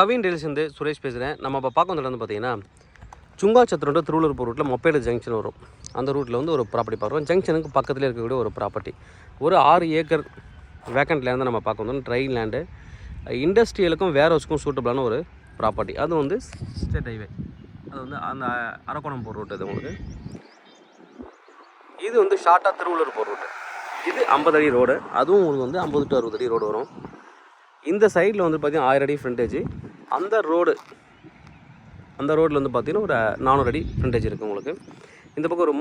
கவின் டீல்ஸ்லேருந்து சுரேஷ் பேசுகிறேன். நம்ம இப்போ பார்க்க வந்த இடம் வந்து பார்த்தீங்கன்னா சுங்காச்சத்திரம் டு திருவள்ளூர் போகிற ரூட்டில் மொப்பேடு ஜங்ஷன் வரும். அந்த ரூட்டில் வந்து ஒரு ப்ராப்பர்ட்டி பார்க்குறோம். ஜங்ஷனுக்கு பக்கத்தில் இருக்கக்கூடிய ஒரு ப்ராப்பர்ட்டி, ஒரு 6 ஏக்கர் வேக்கண்ட் லேண்ட் தான் நம்ம பார்க்க வந்தோம். ட்ரை லேண்டு, இண்டஸ்ட்ரியலுக்கும் வேர் ஹவுஸ்க்கும் சூட்டபிளான ஒரு ப்ராப்பர்ட்டி. அது வந்து ஸ்டேட் ஹைவே, அது வந்து அந்த அரக்கோணம் போகிற ரூட்டு. அது உங்களுக்கு இது வந்து ஷார்ட்டாக திருவள்ளூர் போகிற ரூட்டு. இது 50 அடி ரோடு, அதுவும் உங்களுக்கு வந்து 50 to 60 அடி ரோடு வரும். இந்த சைடில் வந்து பார்த்திங்கன்னா 1000 அடி ஃப்ரண்டேஜ். அந்த ரோட்டில் வந்து பார்த்திங்கன்னா ஒரு 400 அடி ஃப்ரண்டேஜ் இருக்குது உங்களுக்கு. இந்த பக்கம் ஒரு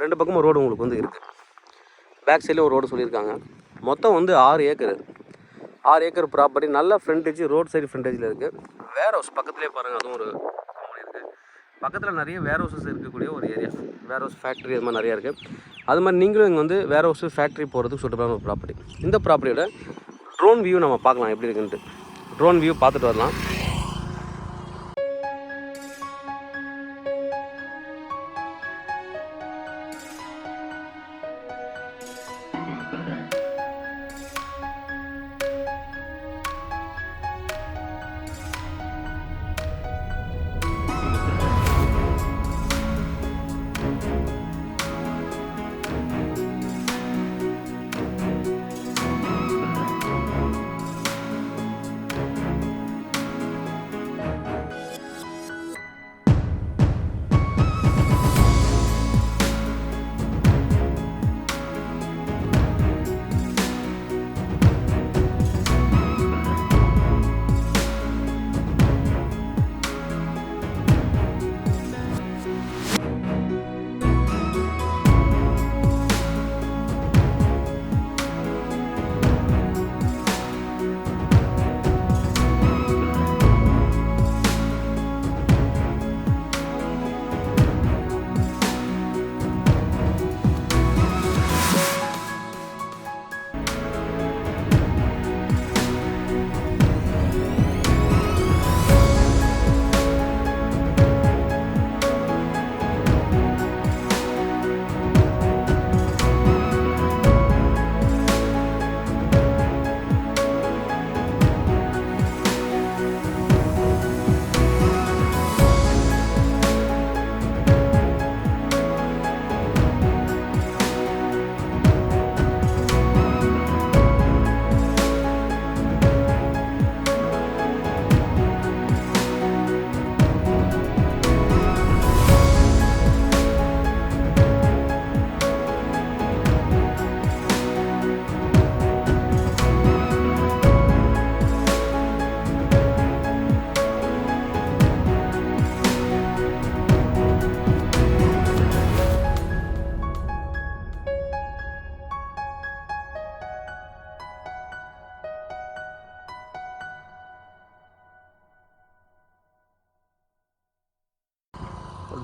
2 பக்கமும் ரோடு உங்களுக்கு வந்து இருக்குது. பேக் சைடில் ஒரு ரோடு சொல்லியிருக்காங்க. மொத்தம் வந்து 6 ஏக்கர் ப்ராப்பர்ட்டி. நல்ல ஃப்ரண்டேஜ், ரோட் சைடு ஃப்ரண்டேஜில் இருக்குது. வேர் ஹவுஸ் பக்கத்துலேயே பாருங்கள், அதுவும் ஒரு கம்பெனி இருக்குது. பக்கத்தில் நிறைய வேர் ஹவுஸஸ் இருக்கக்கூடிய ஒரு ஏரியா, வேர் ஹவுஸ் ஃபேக்ட்ரி அது மாதிரி நிறையா இருக்குது. அது மாதிரி நீங்களும் இங்கே வந்து வேர் ஹவுஸு ஃபேக்ட்ரி போகிறதுக்கு சூட்டபிளான ஒரு ப்ராப்பர்ட்டி. இந்த ப்ராப்பர்ட்டியோட ட்ரோன் வியூ நம்ம பார்க்கலாம் எப்படி இருக்குன்ட்டு. ட்ரோன் வியூ பார்த்துட்டு வரலாம்.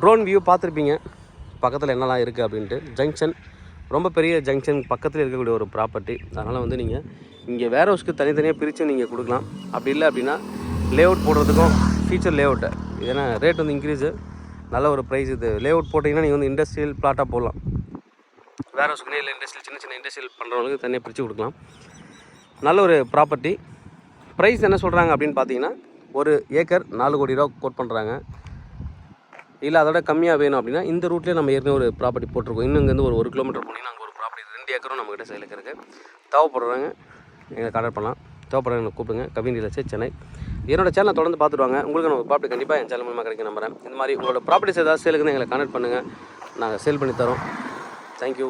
ட்ரோன் வியூ பார்த்துருப்பீங்க பக்கத்தில் என்னெல்லாம் இருக்குது அப்படின்ட்டு. ஜங்ஷன் ரொம்ப பெரிய ஜங்ஷன் பக்கத்தில் இருக்கக்கூடிய ஒரு ப்ராப்பர்ட்டி. அதனால் வந்து நீங்கள் இங்கே வேர் ஹவுஸ்க்கு தனித்தனியாக பிரித்து நீங்கள் கொடுக்கலாம். அப்படி இல்லை அப்படின்னா லேஅவுட் போடுறதுக்கும் ஃபியூச்சர் லேஅவுட்டு ஏன்னா ரேட் வந்து இன்க்ரீஸு, நல்ல ஒரு ப்ரைஸ். இது லேஅவுட் போட்டிங்கன்னா நீங்கள் வந்து இண்டஸ்ட்ரியல் பிளாட்டாக போடலாம். வேர் ஹவுஸ்க்குனே இல்லை, சின்ன இண்டஸ்ட்ரியல் பண்ணுறவங்களுக்கு தனியாக பிரித்து கொடுக்கலாம். நல்ல ஒரு ப்ராப்பர்ட்டி. ப்ரைஸ் என்ன சொல்கிறாங்க அப்படின்னு பார்த்தீங்கன்னா, ஒரு ஏக்கர் 4 கோடி ரூபா கோட் பண்ணுறாங்க. இல்லை அதோட கம்மியாக வேணும் அப்படின்னா இந்த ரூட்லேயே நம்ம ஏற்கனவே ஒரு ப்ராப்பர்ட்டி போட்டிருக்கோம். இன்னும் இங்கேருந்து ஒரு 1 கிலோமீட்டர் போனீங்கன்னா அங்கே ஒரு ப்ராப்பர்ட்டி 2 ஏக்கரும் நம்மக்கிட்ட சேலுக்கு இருக்குது. தேவைப்படுறாங்க எங்களை கான்டாக்ட் பண்ணலாம். தேவைப்படுறாங்க எனக்கு கூப்பிடுங்க. கவின் டீலர்ஸ், சென்னை. என்னோட சேனலை தொடர்ந்து பார்த்துட்டு வாங்க. உங்களுக்கு நம்ம ப்ராப்பர்ட்டி கண்டிப்பாக என் சேனல் மூலமாக கிடைக்கும் நம்புறேன். இந்த மாதிரி உங்களோட ப்ராப்பர்ட்டிஸ் ஏதாவது சேலுக்குன்னு எங்களை கான்டாக்ட் பண்ணுங்கள், நாங்கள் சேல் பண்ணி தரோம். தேங்க்யூ.